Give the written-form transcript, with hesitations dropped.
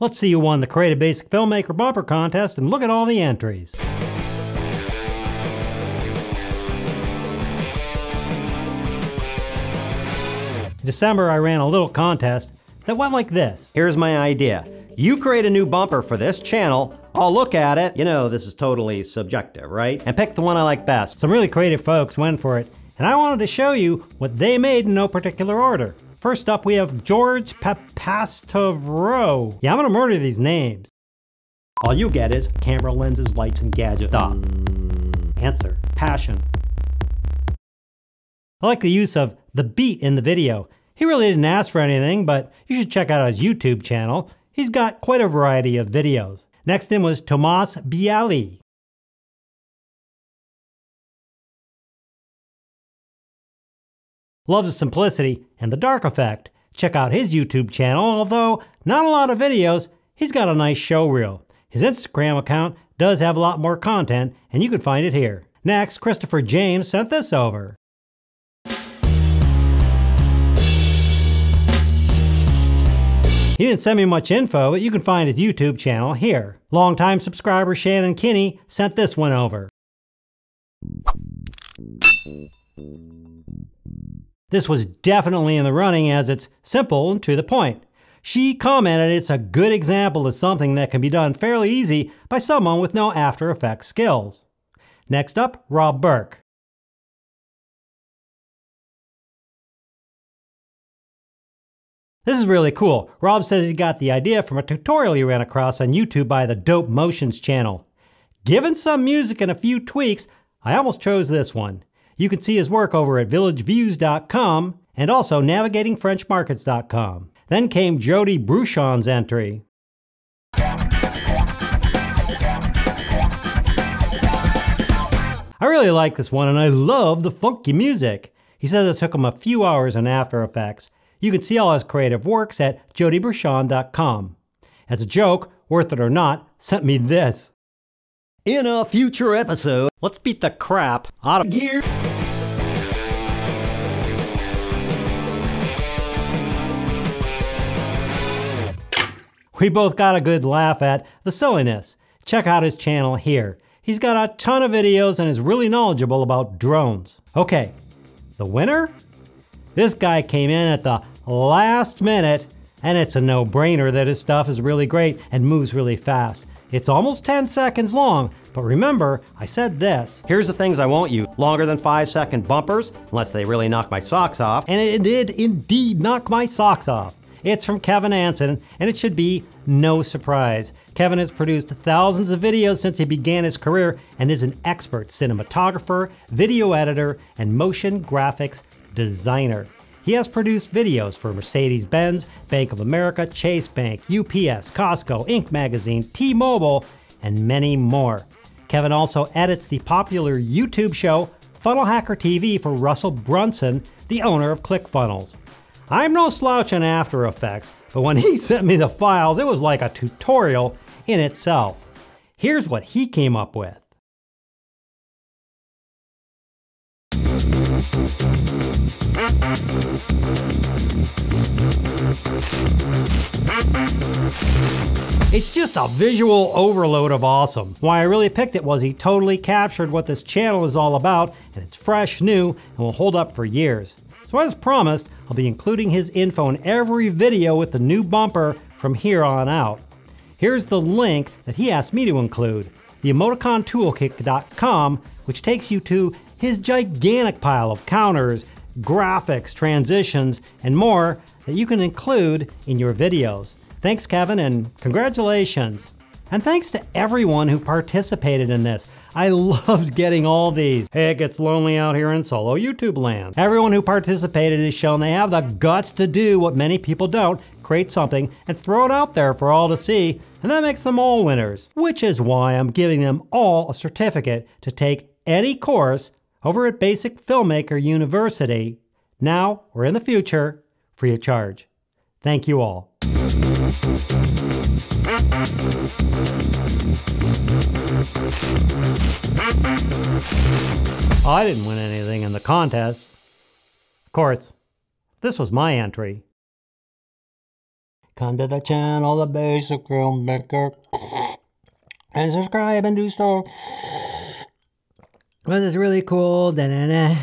Let's see who won the Creative Basic Filmmaker Bumper Contest and look at all the entries. In December, I ran a little contest that went like this. Here's my idea. You create a new bumper for this channel, I'll look at it, you know this is totally subjective, right? And pick the one I like best. Some really creative folks went for it, and I wanted to show you what they made in no particular order. First up, we have George Papastavrou. Yeah, I'm gonna murder these names. All you get is camera, lenses, lights, and gadgets. Answer, passion. I like the use of the beat in the video. He really didn't ask for anything, but you should check out his YouTube channel. He's got quite a variety of videos. Next in was Tomáš Biely. Loves the simplicity and the dark effect. Check out his YouTube channel, although not a lot of videos, he's got a nice show reel. His Instagram account does have a lot more content, and you can find it here. Next, Christopher James sent this over. He didn't send me much info, but you can find his YouTube channel here. Longtime subscriber Shannon Kinney sent this one over. This was definitely in the running as it's simple and to the point. She commented it's a good example of something that can be done fairly easy by someone with no After Effects skills. Next up, Burke. This is really cool. Rob says he got the idea from a tutorial he ran across on YouTube by the Dope Motions channel. Given some music and a few tweaks, I almost chose this one. You can see his work over at villageviews.com and also navigatingfrenchmarkets.com. Then came Jody Bruchon's entry. I really like this one and I love the funky music. He says it took him a few hours in After Effects. You can see all his creative works at jodybruchon.com. As a joke, worth it or not, sent me this. In a future episode, let's beat the crap out of gear. We both got a good laugh at the silliness. Check out his channel here. He's got a ton of videos and is really knowledgeable about drones. Okay, the winner? This guy came in at the last minute, and it's a no-brainer that his stuff is really great and moves really fast. It's almost 10 seconds long, but remember, I said this. Here's the things I won't use. Longer than 5-second bumpers, unless they really knock my socks off. And it did indeed knock my socks off. It's from Kevin Anson, and it should be no surprise. Kevin has produced thousands of videos since he began his career and is an expert cinematographer, video editor, and motion graphics designer. He has produced videos for Mercedes-Benz, Bank of America, Chase Bank, UPS, Costco, Inc. Magazine, T-Mobile, and many more. Kevin also edits the popular YouTube show Funnel Hacker TV for Russell Brunson, the owner of ClickFunnels. I'm no slouch in After Effects, but when he sent me the files, it was like a tutorial in itself. Here's what he came up with. It's just a visual overload of awesome. Why I really picked it was he totally captured what this channel is all about, and it's fresh, new, and will hold up for years. So as promised, I'll be including his info in every video with the new bumper from here on out. Here's the link that he asked me to include, the emoticontoolkit.com, which takes you to his gigantic pile of counters, graphics, transitions, and more that you can include in your videos. Thanks, Kevin, and congratulations. And thanks to everyone who participated in this. I loved getting all these. Hey, it gets lonely out here in solo YouTube land. Everyone who participated is shown they have the guts to do what many people don't, create something and throw it out there for all to see, and that makes them all winners. Which is why I'm giving them all a certificate to take any course over at Basic Filmmaker University, now or in the future, free of charge. Thank you all. I didn't win anything in the contest. Of course, this was my entry. come to the channel, The Basic Filmmaker, and subscribe and do so. Well, it's really cool. Da-da-da.